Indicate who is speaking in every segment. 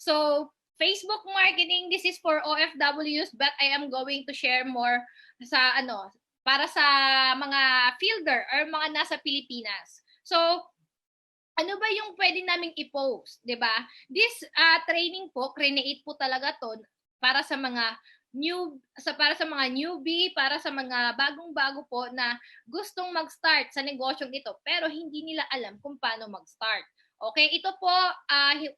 Speaker 1: So, Facebook marketing, this is for OFWs, but I am going to share more sa para sa mga fielder or mga nasa Pilipinas. So, ano ba yung pwede naming i-post, 'di ba? This training po, create po talaga 'to para sa mga para sa mga newbie, para sa mga bagong-bago po na gustong mag-start sa negosyong ito pero hindi nila alam kung paano mag-start. Okay, ito po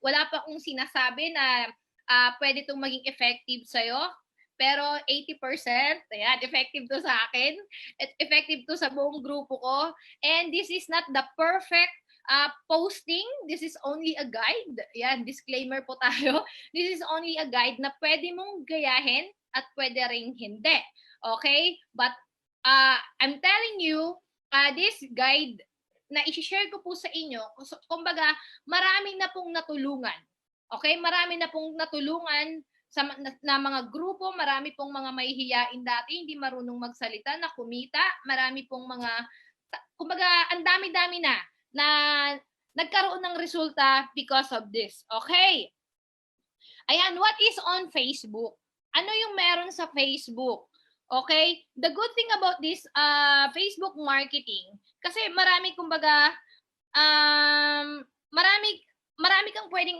Speaker 1: wala pa akong sinasabi na pwede itong maging effective sa'yo. Pero 80%, ayan, effective to sa akin. Effective to sa buong grupo ko. And this is not the perfect posting. This is only a guide. Yan, disclaimer po tayo. This is only a guide na pwede mong gayahin at pwede ring hindi. Okay? But I'm telling you, this guide na i-share ko po sa inyo, kumbaga, marami na pong natulungan. Okay? Marami na pong natulungan na mga grupo, marami pong mga mahihiyain dati, hindi marunong magsalita, na kumita, marami pong mga, kumbaga, ang dami-dami na nagkaroon ng resulta because of this. Okay. Ayan, what is on Facebook? Ano yung meron sa Facebook? Okay? The good thing about this Facebook marketing, kasi marami, kumbaga, marami kang pwedeng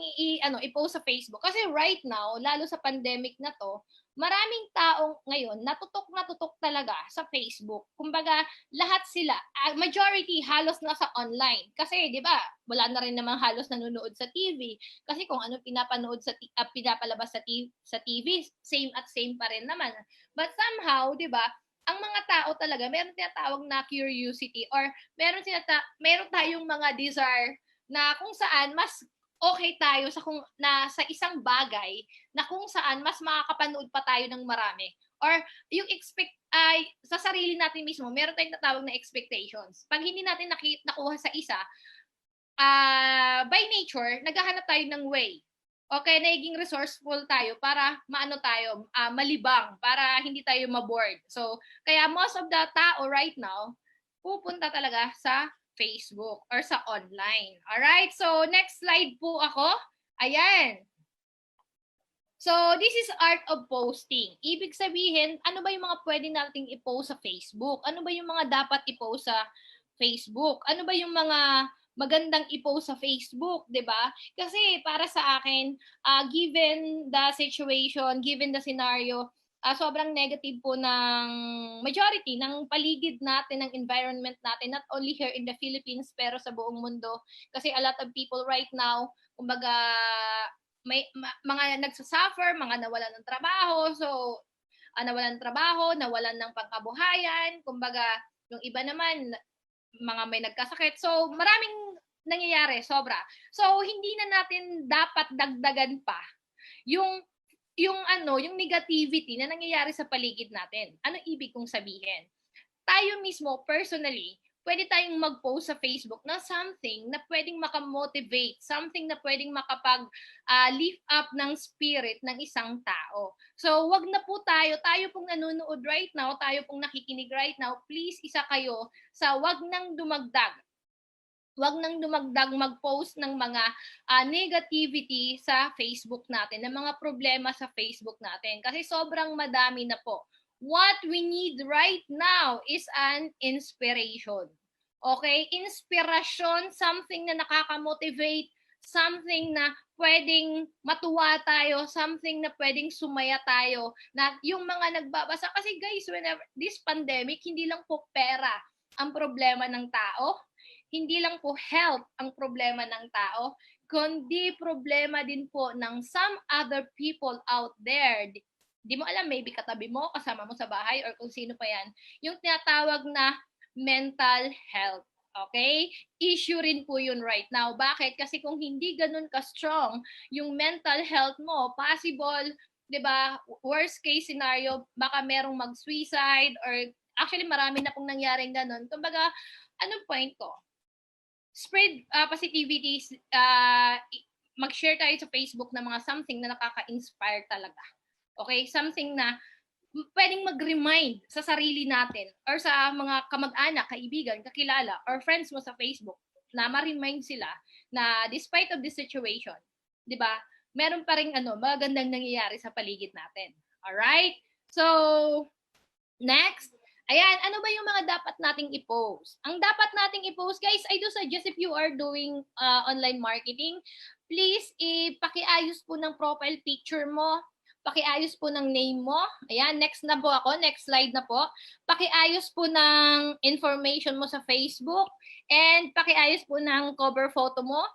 Speaker 1: i-post sa Facebook. Kasi right now, lalo sa pandemic na to, maraming taong ngayon natutok talaga sa Facebook. Kumbaga, lahat sila, majority halos nasa online. Kasi 'di ba, wala na rin namang halos nanonood sa TV. Kasi kung ano pinapanood pinapalabas sa TV, same at same pa rin naman. But somehow, 'di ba, ang mga tao talaga meron tinatawag na curiosity, or meron tayong mga desire na kung saan mas okay tayo sa isang bagay na kung saan mas makakapanood pa tayo ng marami, or yung sa sarili natin mismo meron tayong natawag na expectations. Pag hindi natin nakuha sa isa, by nature naghahanap tayo ng way. Okay, naging resourceful tayo para malibang, para hindi tayo ma-bored. So, kaya most of the tao right now pupunta talaga sa Facebook or sa online. Alright, so next slide po ako. Ayan. So, this is art of posting. Ibig sabihin, ano ba yung mga pwede nating i-post sa Facebook? Ano ba yung mga dapat i-post sa Facebook? Ano ba yung mga magandang i-post sa Facebook, 'di ba? Kasi para sa akin, given the situation, given the scenario, sobrang negative po ng majority ng paligid natin, ng environment natin, not only here in the Philippines, pero sa buong mundo. Kasi a lot of people right now, kumbaga, may mga nagsasuffer, mga nawalan ng trabaho, so nawalan ng trabaho, nawalan ng pangkabuhayan, kumbaga, yung iba naman, mga may nagkasakit. So, maraming nangyayari, sobra. So, hindi na natin dapat dagdagan pa yung negativity na nangyayari sa paligid natin. Ano ibig kong sabihin? Tayo mismo, personally, pwede tayong mag-post sa Facebook na something na pwedeng makamotivate, something na pwedeng lift up ng spirit ng isang tao. So, wag na po tayo pong nanonood right now, tayo pong nakikinig right now, please isa kayo sa wag nang dumagdag mag-post ng mga negativity sa Facebook natin, ng mga problema sa Facebook natin. Kasi sobrang madami na po. What we need right now is an inspiration. Okay? Inspirasyon, something na nakaka-motivate, something na pwedeng matuwa tayo, something na pwedeng sumaya tayo, na yung mga nagbabasa. Kasi guys, whenever this pandemic, hindi lang po pera ang problema ng tao, hindi lang po health ang problema ng tao, kundi problema din po ng some other people out there. Di mo alam, maybe katabi mo, kasama mo sa bahay, or kung sino pa yan. Yung tinatawag na mental health. Okay? Issue rin po yun right now. Bakit? Kasi kung hindi ganun ka-strong yung mental health mo, possible, di ba, worst case scenario, baka merong mag-suicide, or actually marami na pong nangyaring ganun. Kumbaga, anong point ko? Spread positivity, mag-share tayo sa Facebook ng mga something na nakaka-inspire talaga. Okay? Something na pwedeng mag-remind sa sarili natin or sa mga kamag-anak, kaibigan, kakilala, or friends mo sa Facebook na ma-remind sila na despite of this situation, di ba, meron pa ring magagandang nangyayari sa paligid natin. Alright? So, next. Ayan, ano ba yung mga dapat nating i-post? Ang dapat nating i-post, guys, I do suggest if you are doing online marketing, please ipakiayos po ng profile picture mo, pakiayos po ng name mo. Ayan, next na po ako, next slide na po. Pakiayos po ng information mo sa Facebook and pakiayos po ng cover photo mo.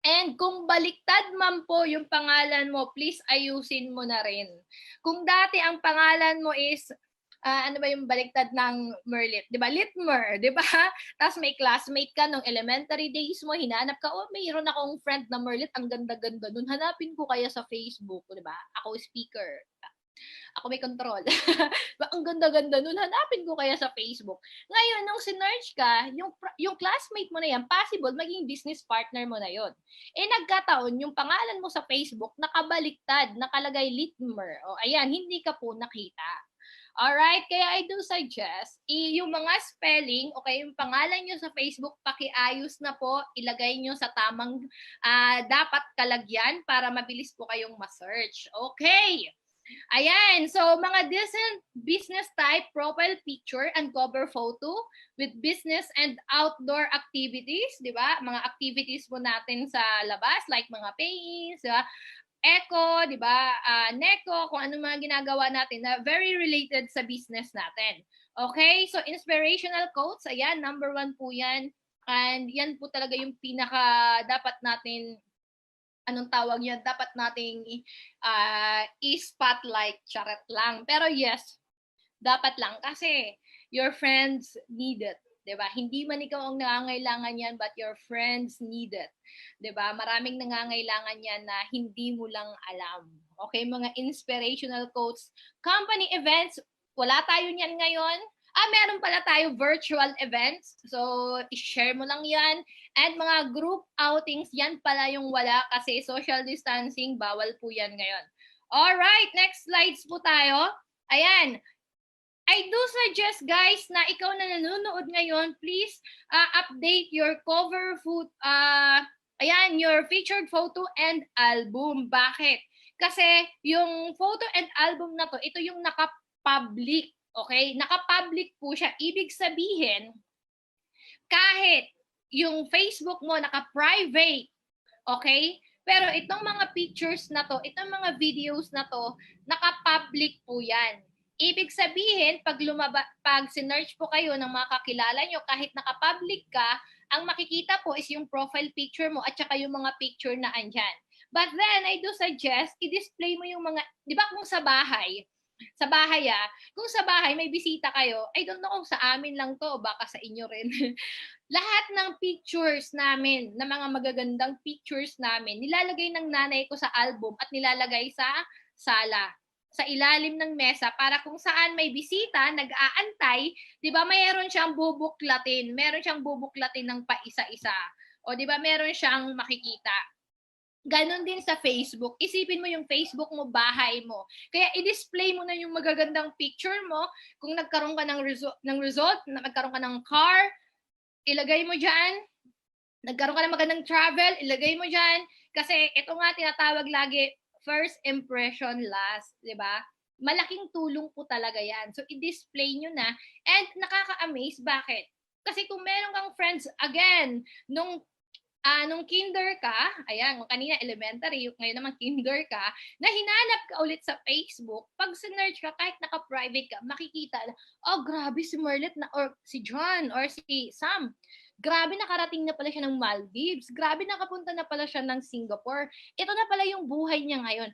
Speaker 1: And kung baliktad man po yung pangalan mo, please ayusin mo na rin. Kung dati ang pangalan mo is ano ba yung baliktad ng Merlit? 'Di ba? Litmer, 'di ba? Tapos may classmate ka nung elementary days mo, hinanap ka, oh, mayroon akong friend na Merlit, ang ganda-ganda nun. Hanapin ko kaya sa Facebook, 'di ba? Ako speaker. Ako may control. Ang ganda-ganda nun, hanapin ko kaya sa Facebook. Ngayon, nung sinearch ka, yung classmate mo na yan, possible maging business partner mo na yon. Eh, nagkataon, yung pangalan mo sa Facebook, nakabaliktad, nakalagay Litmer. O, ayan, hindi ka po nakita. Alright, kaya I do suggest, yung mga spelling o kaya yung pangalan nyo sa Facebook, pakiayos na po, ilagay nyo sa tamang dapat kalagyan para mabilis po kayong ma-search. Okay. Ayan, so mga decent business type profile picture and cover photo with business and outdoor activities, di ba? Mga activities po natin sa labas like mga paintings, di ba? Eco, di ba? Neko, kung ano mga ginagawa natin na very related sa business natin. Okay, so inspirational quotes, ayan, number 1 po yan. And yan po talaga yung pinaka dapat natin anong tawag yan, dapat nating i-spotlight, charot lang. Pero yes, dapat lang kasi your friends need it. 'Di ba? Hindi man ikaw ang nangangailangan yan, but your friends need it. 'Di ba? Maraming nangangailangan yan na hindi mo lang alam. Okay, mga inspirational quotes. Company events, wala tayo niyan ngayon. Meron pala tayo virtual events. So, i-share mo lang yan. And mga group outings, yan pala yung wala kasi social distancing, bawal po yan ngayon. Alright, next slides po tayo. Ayan, I do suggest guys na ikaw na nanonood ngayon, please update your cover photo, ayan, your featured photo and album. Bakit? Kasi yung photo and album na to, ito yung naka-public. Okay? Naka-public po siya. Ibig sabihin, kahit yung Facebook mo naka-private, okay? Pero itong mga pictures na to, itong mga videos na to, naka-public po yan. Ibig sabihin, pag sinearch po kayo ng mga kakilala nyo, kahit naka-public ka, ang makikita po is yung profile picture mo at saka yung mga picture na andyan. But then, I do suggest, i-display mo yung mga, di ba kung sa bahay, kung sa bahay may bisita kayo, I don't know kung sa amin lang to, baka sa inyo rin. Lahat ng pictures namin, na mga magagandang pictures namin, nilalagay ng nanay ko sa album at nilalagay sa sala, sa ilalim ng mesa para kung saan may bisita, nag-aantay, 'di ba? Mayroon siyang bubuklatin, ng paisa-isa. O 'di ba? Meron siyang makikita. Ganon din sa Facebook. Isipin mo yung Facebook mo, bahay mo. Kaya i-display mo na yung magagandang picture mo. Kung nagkaroon ka ng result, nagkaroon ka ng car, ilagay mo dyan. Nagkaroon ka ng magandang travel, ilagay mo dyan. Kasi ito nga tinatawag lagi, first impression last, di ba? Malaking tulong po talaga yan. So, i-display nyo na. And nakaka-amaze, bakit? Kasi kung meron kang friends, again, nung kinder ka, ayan, kanina elementary, ngayon naman kinder ka, na hinanap ka ulit sa Facebook, pag sinearch ka, kahit naka-private ka, makikita, oh, grabe si Merlet na, or si John, or si Sam, grabe nakarating na pala siya ng Maldives, grabe nakapunta na pala siya ng Singapore, ito na pala yung buhay niya ngayon.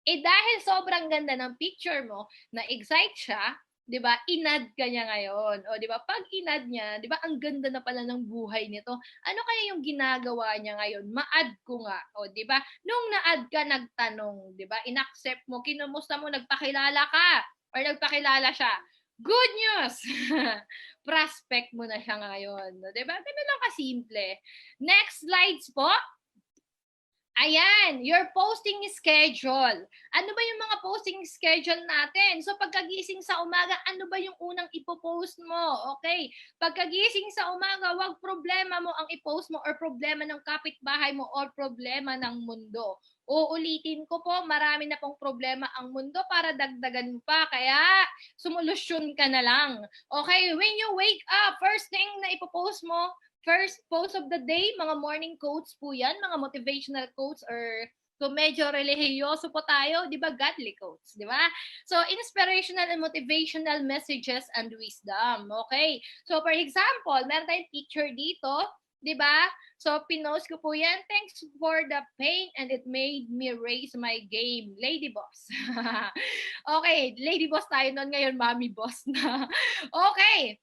Speaker 1: Eh dahil sobrang ganda ng picture mo, na-excite siya, 'di ba? Inad ka niya ngayon. O 'di ba? Pag inad niya, 'di ba, ang ganda na pala ng buhay nito. Ano kaya yung ginagawa niya ngayon? Ma-add ko nga. O 'di ba? Nung na-add ka, nagtanong, 'di ba? In-accept mo, kinumusta mo, nagpakilala ka or nagpakilala siya. Good news. Prospect mo na siya ngayon. 'Di ba? Ganun lang kasimple. Next slides po. Ayan, your posting schedule. Ano ba yung mga posting schedule natin? So pagkagising sa umaga, ano ba yung unang ipopost mo? Okay. Pagkagising sa umaga, wag problema mo ang ipost mo or problema ng kapitbahay mo or problema ng mundo. Uulitin ko po, marami na pong problema ang mundo para dagdagan mo pa. Kaya sumolusyon ka na lang. Okay, when you wake up, first thing na ipopost mo, first post of the day, mga morning quotes po yan, mga motivational quotes or kung medyo religyoso po tayo, di ba, godly quotes, di ba? So, inspirational and motivational messages and wisdom, okay? So, for example, meron tayong picture dito, di ba? So, pinost ko po yan, thanks for the pain and it made me raise my game. Lady boss. Okay, lady boss tayo noon, ngayon mommy boss na. Okay.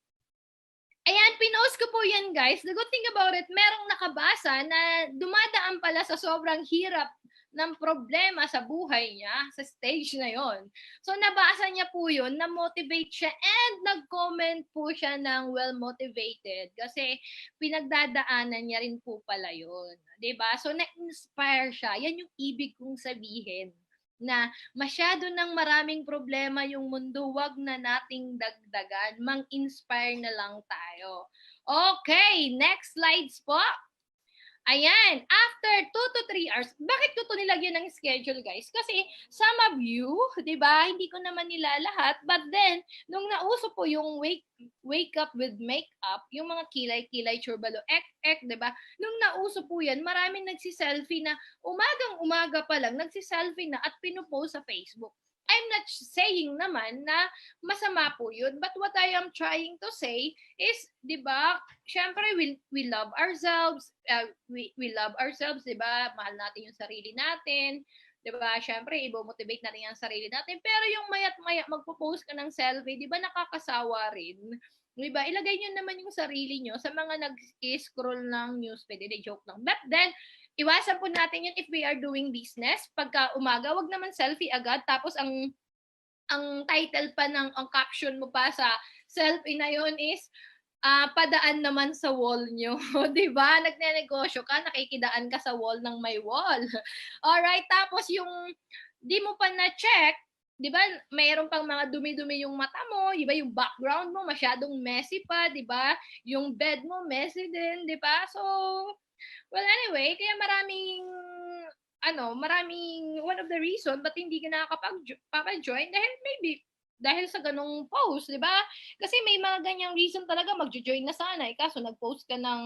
Speaker 1: Ayan, pinost ko po yan, guys. The good thing about it, merong nakabasa na dumadaan pala sa sobrang hirap ng problema sa buhay niya, sa stage na yon. So, nabasa niya po yun, na-motivate siya, and nag-comment po siya ng well-motivated kasi pinagdadaanan niya rin po pala yun. Diba? So, na-inspire siya. Yan yung ibig kong sabihin na masyado ng maraming problema yung mundo, wag na nating dagdagan, mang-inspire na lang tayo. Okay, next slides po. Ayan, after 2 to 3 hours, bakit ko to nilagyan ng schedule, guys? Kasi some of you, di ba, hindi ko naman nila lahat, but then, nung nauso po yung wake up with makeup, yung mga kilay-kilay, churbalo, ek, di ba? Nung nauso po yan, maraming nagsiselfie na umagang-umaga pa lang, nagsiselfie na at pinupost sa Facebook. I'm not saying naman na masama po yun, but what I am trying to say is, di ba, syempre we love ourselves, we love ourselves, di ba, mahal natin yung sarili natin, di ba, syempre i-motivate natin yung sarili natin, pero yung maya't maya magpo-post ka ng selfie, di ba, nakakasawa rin. Di ba, ilagay nyo naman yung sarili nyo sa mga nag-scroll ng newsfeed, hindi, joke lang. But then, iwasan po natin yun if we are doing business. Pagka umaga, wag naman selfie agad. Tapos ang title pa ng ang caption mo pa sa selfie na yun is padaan naman sa wall nyo. Di ba? Nagnenegosyo ka, nakikidaan ka sa wall ng may wall. Alright, tapos yung di mo pa na-check, di ba, mayroon pang mga dumi-dumi yung mata mo, di ba, yung background mo masyadong messy pa, di ba? Yung bed mo messy din, di ba? So, well, anyway, kaya maraming one of the reason ba't hindi ka nakakapag-join dahil sa ganong post, di ba? Kasi may mga ganyang reason talaga magjo-join na sana, kaso nag-post ka ng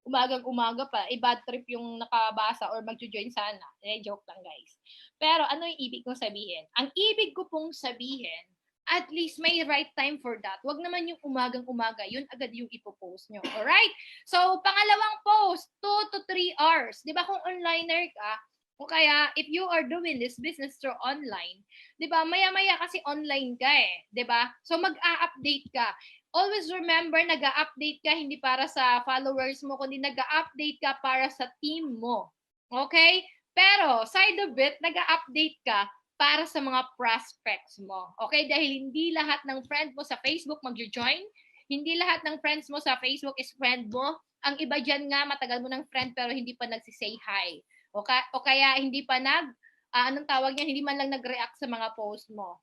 Speaker 1: umagang-umaga pa, bad trip yung nakabasa or magjo-join sana. Joke lang, guys. Pero ano yung ibig kong sabihin? Ang ibig ko pong sabihin, at least may right time for that. Wag naman yung umagang-umaga, yun agad yung ipopost nyo. Alright? So, pangalawang post, 2 to 3 hours. Di ba kung onliner ka, o kaya if you are doing this business through online, di ba, maya-maya kasi online ka eh. Di ba? So, mag-a-update ka. Always remember, nag-a-update ka hindi para sa followers mo, kundi nag-a-update ka para sa team mo. Okay? Pero, side of it, nag-a-update ka para sa mga prospects mo. Okay? Dahil hindi lahat ng friend mo sa Facebook mag-join. Hindi lahat ng friends mo sa Facebook is friend mo. Ang iba dyan nga, matagal mo ng friend pero hindi pa nagsisay hi. O kaya hindi pa anong tawag niyan, hindi man lang nag-react sa mga post mo.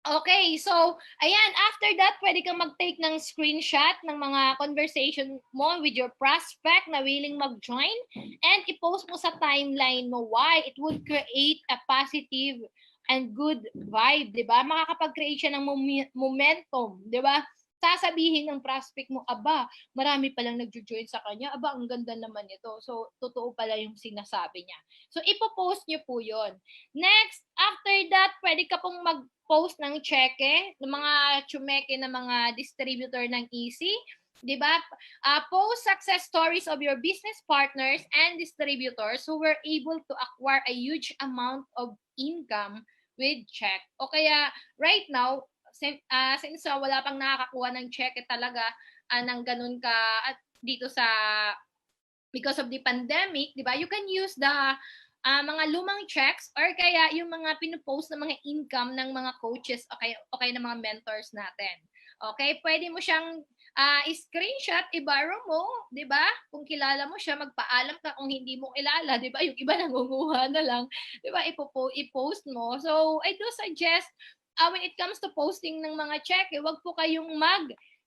Speaker 1: Okay, so, ayan, after that, pwede kang mag-take ng screenshot ng mga conversation mo with your prospect na willing mag-join and i-post mo sa timeline mo. Why? It would create a positive and good vibe, di ba? Makakapag-create siya ng momentum, di ba? Sasabihin ng prospect mo, aba, marami palang nagjo-join sa kanya, aba, ang ganda naman ito. So, totoo pala yung sinasabi niya. So, ipopost niyo po yon. Next, after that, pwede ka pong mag-post ng cheque, ng mga tsumeke na mga distributor ng Easy. Diba? Post success stories of your business partners and distributors who were able to acquire a huge amount of income with check. O kaya, right now, since wala pang nakakakuha ng check talaga ng ganun ka at dito sa because of the pandemic, di ba? You can use the mga lumang checks or kaya yung mga pinupost na mga income ng mga coaches o kaya ng mga mentors natin. Okay? Pwede mo siyang screenshot, i-borrow mo, 'di ba? Kung kilala mo siya, magpaalam ka. Kung hindi mo kilala, 'di ba? Yung iba nangunguha na lang, 'di ba? I-post mo. So, I do suggest when it comes to posting ng mga cheque, wag po kayong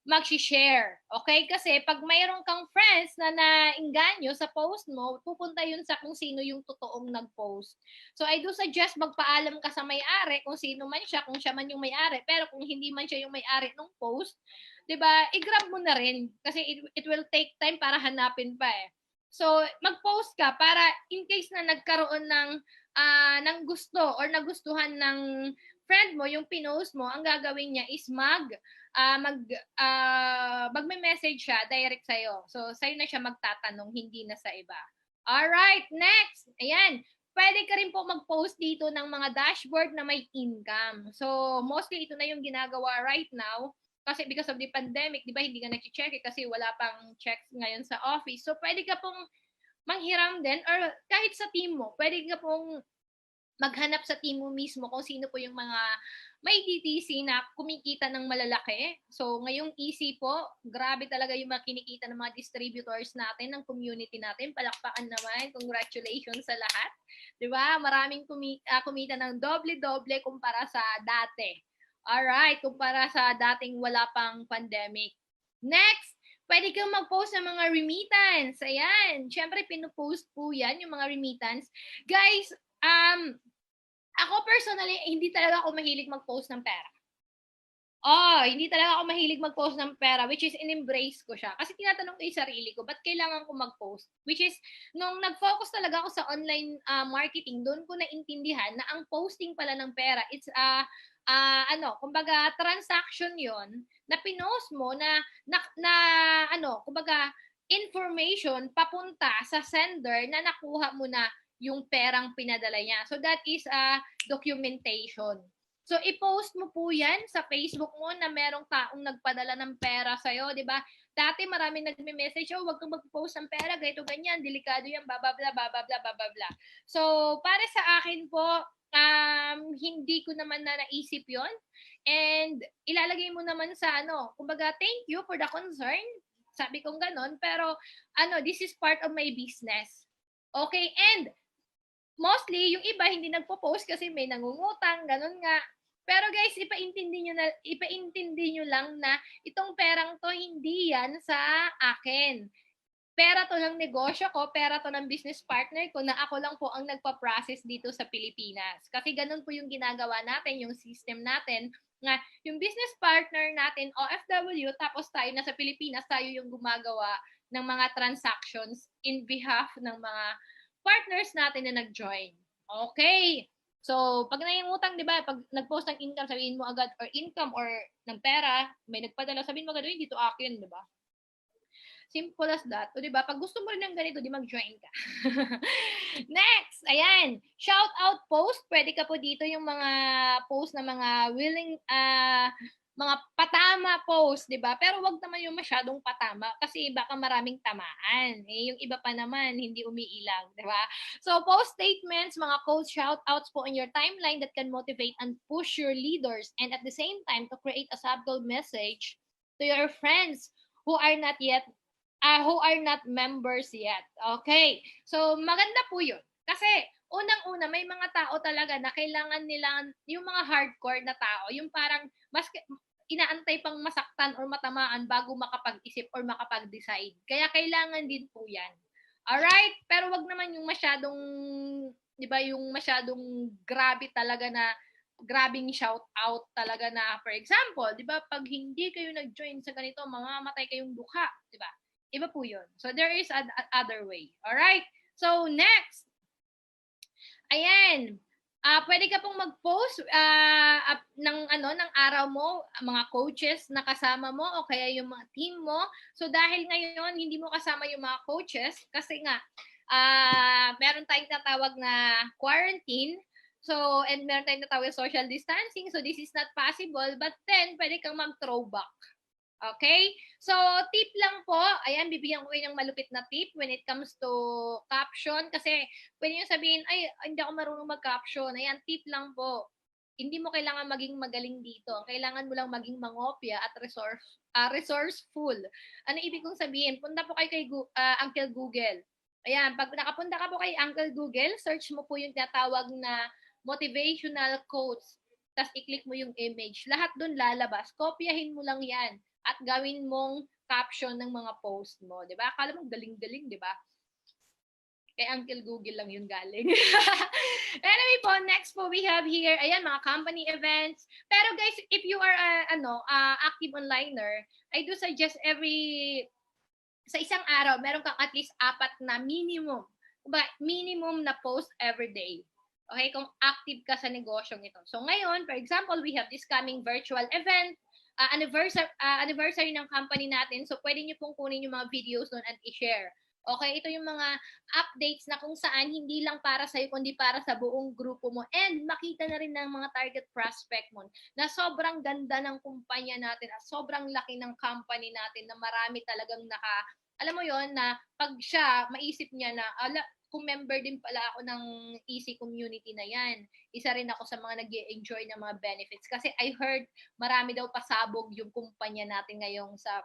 Speaker 1: mag-share. Okay? Kasi pag mayroon kang friends na nainganyo sa post mo, pupunta yun sa kung sino yung totoong nag-post. So I do suggest magpaalam ka sa may-ari kung sino man siya, kung siya man yung may-ari. Pero kung hindi man siya yung may-ari ng post, 'di ba? I-grab mo na rin kasi it will take time para hanapin pa eh. So mag-post ka para in case na nagkaroon ng gusto or nagustuhan ng friend mo yung pinost mo, ang gagawin niya is magme-message siya direct sa'yo. So, sa'yo na siya magtatanong, hindi na sa iba. Alright, next. Ayan. Pwede ka rin po mag-post dito ng mga dashboard na may income. So, mostly ito na yung ginagawa right now. Kasi because of the pandemic, di ba, hindi ka nag-check kasi wala pang checks ngayon sa office. So, pwede ka pong manghiram din or kahit sa team mo, pwede ka pong maghanap sa team mo mismo kung sino po yung mga may DTC na kumikita ng malalaki. So, ngayong easy po, grabe talaga yung kinikita ng mga distributors natin, ng community natin. Palakpakan naman. Congratulations sa lahat. Di ba? Maraming kumita ng doble-doble kumpara sa dati. Alright, kumpara sa dating wala pang pandemic. Next, pwede kang mag-post ng mga remittance. Ayan. Siyempre, pinupost po yan, yung mga remittance. Guys, ako personally, hindi talaga ako mahilig mag-post ng pera. Hindi talaga ako mahilig mag-post ng pera, which is in-embrace ko siya. Kasi tinatanong ko yung sarili ko, ba't kailangan ko mag-post? Which is, nung nag-focus talaga ako sa online marketing, doon ko naintindihan na ang posting pala ng pera, it's kumbaga, transaction yon na pinost mo kumbaga, information papunta sa sender na nakuha mo na yung perang pinadala niya. So that is documentation. So i-post mo po yan sa Facebook mo na merong taong nagpadala ng pera sa'yo, di ba? Dati maraming nagme-message, wag kang mag-post ng pera, ganito, ganyan, delikado yan, bababla, bababla, bababla. So, para sa akin po, hindi ko naman na naisip yon. And ilalagay mo naman sa kumbaga, thank you for the concern. Sabi kong ganon, pero this is part of my business. Okay, and mostly, yung iba hindi nagpo-post kasi may nangungutang, ganun nga. Pero guys, ipaintindi nyo lang na itong perang to hindi yan sa akin. Pera to ng negosyo ko, pera to ng business partner ko na ako lang po ang nagpa-process dito sa Pilipinas. Kasi ganun po yung ginagawa natin, yung system natin, nga yung business partner natin, OFW, tapos tayo na sa Pilipinas, tayo yung gumagawa ng mga transactions in behalf ng mga partners natin na nag-join. Okay. So, pag nangungutang, di ba, pag nag-post ng income, sabihin mo agad, or income, or ng pera, may nagpadala, sabihin mo agad, dito akin, di ba? Simple as that. O, di ba, pag gusto mo rin ng ganito, di mag-join ka. Next, ayan, shout out post. Pwede ka po dito yung mga post na mga willing, mga patama post, 'di ba? Pero wag naman yung masyadong patama kasi baka maraming tamaan. Yung iba pa naman hindi umiilang, 'di ba? So post statements, mga quotes, shout-outs po in your timeline that can motivate and push your leaders and at the same time to create a subtle message to your friends who are not members yet. Okay. So maganda po 'yun. Kasi unang-una may mga tao talaga na kailangan nila yung mga hardcore na tao, yung parang mas inaantay pang masaktan or matamaan bago makapag-isip or makapag-decide. Kaya kailangan din po yan. Alright? Pero wag naman yung masyadong, di ba, yung masyadong grabe talaga na, grabing shout out talaga na, for example, di ba, pag hindi kayo nag-join sa ganito, mamamatay kayong dukha, di ba? Iba po yun. So, there is other way. Alright? So, next. Ayan. Pwede ka pong mag-post ng araw mo, mga coaches na kasama mo o kaya yung mga team mo. So dahil ngayon hindi mo kasama yung mga coaches kasi nga meron tayong tatawag na quarantine. So and meron tayong tatawag na social distancing. So this is not possible, but then pwede kang mag-throwback. Okay? So, tip lang po. Ayan, bibigyan ko kayo ng malupit na tip when it comes to caption. Kasi, pwede nyo sabihin, ay, hindi ako marunong mag-caption. Ayan, tip lang po. Hindi mo kailangan maging magaling dito. Kailangan mo lang maging mangopya at resourceful. Ano ibig kong sabihin? Punta po kayo kay Uncle Google. Ayan, pag nakapunta ka po kay Uncle Google, search mo po yung tinatawag na motivational quotes. Tapos i-click mo yung image. Lahat doon lalabas. Kopyahin mo lang yan at gawin mong caption ng mga post mo. Diba? Akala mo galing-galing, diba? Kay Uncle Google lang yun galing. Anyway po, next po we have here, ayan, mga company events. Pero guys, if you are active onliner, I do suggest sa isang araw, meron kang at least 4 na minimum na post every day. Okay, kung active ka sa negosyong ito. So ngayon, for example, we have this coming virtual event, anniversary ng company natin. So pwede niyo pong kunin yung mga videos doon and i-share. Okay, ito yung mga updates na kung saan hindi lang para sa'yo, kundi para sa buong grupo mo. And makita na rin ng mga target prospect mo na sobrang ganda ng kumpanya natin at sobrang laki ng company natin na marami talagang alam mo yon na pag siya, maisip niya na, kung member din pala ako ng Easy Community na yan. Isa rin ako sa mga nag-enjoy ng mga benefits. Kasi I heard marami daw pasabog yung kumpanya natin ngayong sa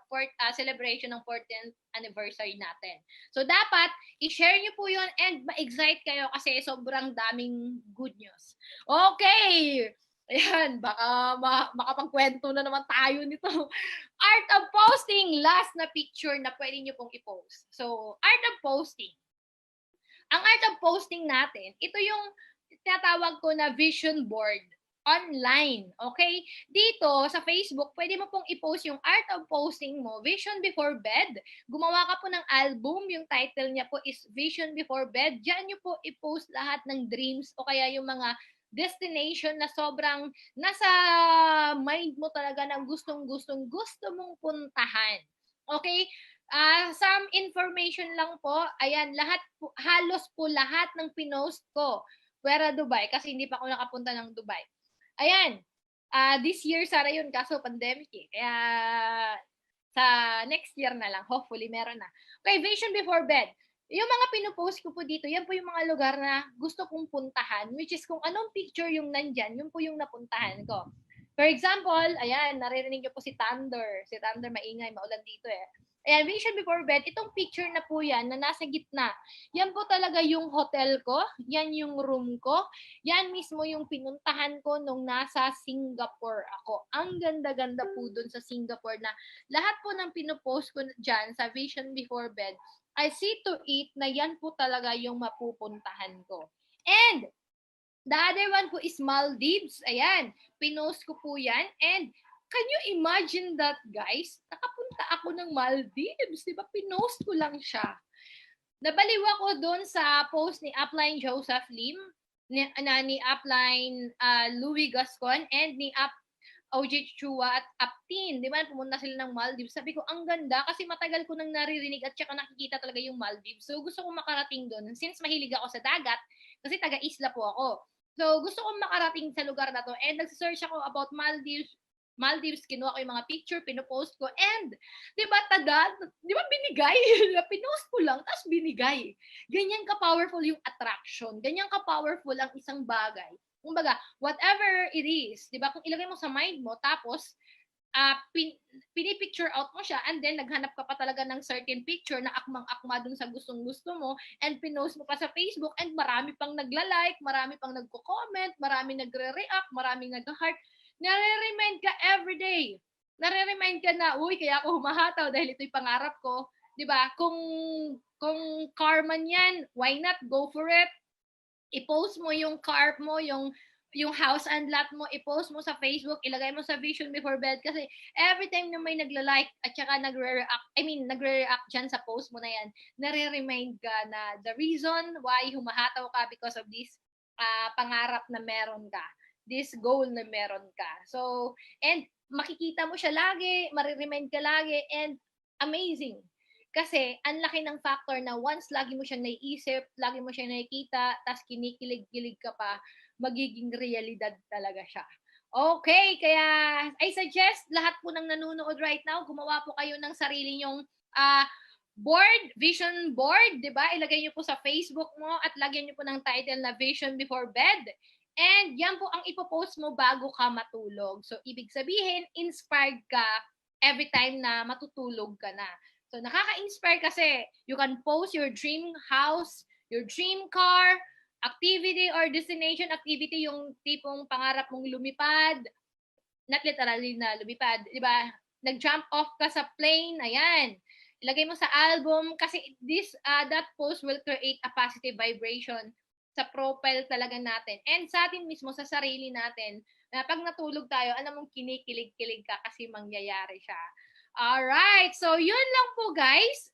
Speaker 1: celebration ng 14th anniversary natin. So dapat, i-share nyo po yun and ma-excite kayo kasi sobrang daming good news. Okay! Ayan, baka makapagkwento na naman tayo nito. Art of posting, last na picture na pwede nyo pong i-post. So, art of posting. Ang art of posting natin, ito yung tinatawag ko na vision board online. Okay? Dito sa Facebook, pwede mo pong i-post yung art of posting mo, Vision Before Bed. Gumawa ka po ng album, yung title niya po is Vision Before Bed. Diyan nyo po i-post lahat ng dreams o kaya yung mga destination na sobrang nasa mind mo talaga na gusto mong puntahan. Okay? Some information lang po. Ayan, halos po lahat ng pinost ko. Pwera Dubai, kasi hindi pa ako nakapunta ng Dubai. Ayan, this year sana yun, kaso pandemic eh. Kaya sa next year na lang, hopefully meron na. Okay, Vision Before Bed. Yung mga pinupost ko po dito, yan po yung mga lugar na gusto kong puntahan, which is kung anong picture yung nandyan, yun po yung napuntahan ko. For example, ayan, naririnig niyo po si Thunder. Si Thunder maingay, maulan dito eh. Ayan, Vision Before Bed, itong picture na po yan na nasa gitna. Yan po talaga yung hotel ko, yan yung room ko, yan mismo yung pinuntahan ko nung nasa Singapore ako. Ang ganda-ganda po dun sa Singapore na lahat po ng pinupost ko dyan sa Vision Before Bed, I see to it na yan po talaga yung mapupuntahan ko. And the other one po is Maldives. Ayan, pinost ko po yan. And can you imagine that, guys? Nakapunta ako ng Maldives. Diba? Pinost ko lang siya. Nabaliw ako doon sa post ni Upline Joseph Lim, ni Upline Louis Gascon, and ni OJ Chua at Aptin, di ba? Pumunta sila ng Maldives. Sabi ko, ang ganda kasi matagal ko nang naririnig at saka nakikita talaga yung Maldives. So, gusto kong makarating doon. Since mahilig ako sa dagat, kasi taga-isla po ako. So, gusto kong makarating sa lugar na to. And nag-search ako about Maldives, kinuha ko yung mga picture, pinupost ko, and, di ba, binigay? Pinost ko lang, tapos binigay. Ganyan ka-powerful yung attraction. Ganyan ka-powerful ang isang bagay. Kumbaga, whatever it is, di ba, kung ilagay mo sa mind mo, tapos, pinipicture out mo siya, and then, naghanap ka pa talaga ng certain picture na akmang-akma dun sa gustong-gusto mo, and pinost mo pa sa Facebook, and marami pang nagla-like, marami pang nagko-comment, marami nagre-react, maraming nag-heart, nare-remind ka everyday. Nare-remind ka na, uy, kaya ako humahataw dahil ito'y pangarap ko. Di ba? Kung car man yan, why not? Go for it. I-post mo yung car mo, yung house and lot mo, i-post mo sa Facebook, ilagay mo sa Vision Before Bed kasi every time na may nagla-like at saka nagre-react dyan sa post mo na yan, nare-remind ka na the reason why humahataw ka because of this pangarap na meron ka, this goal na meron ka. So, and makikita mo siya lagi, mariremind ka lagi, and amazing. Kasi, ang laki ng factor na once lagi mo siyang naiisip, lagi mo siyang nakikita, tas kinikilig-kilig ka pa, magiging realidad talaga siya. Okay, kaya I suggest lahat po ng nanonood right now, gumawa po kayo ng sarili nyong board, vision board, di ba? Ilagay niyo po sa Facebook mo at lagyan niyo po ng title na Vision Before Bed. And yan po ang ipopost mo bago ka matulog. So, ibig sabihin, inspired ka every time na matutulog ka na. So, nakaka-inspire kasi you can post your dream house, your dream car, activity or destination activity, yung tipong pangarap mong lumipad, not literally na lumipad, di ba? Nag-jump off ka sa plane, ayan. Ilagay mo sa album kasi that post will create a positive vibration sa profile talaga natin. And sa atin mismo, sa sarili natin, na pag natulog tayo, alam mong kinikilig-kilig ka kasi mangyayari siya. Alright, so yun lang po guys.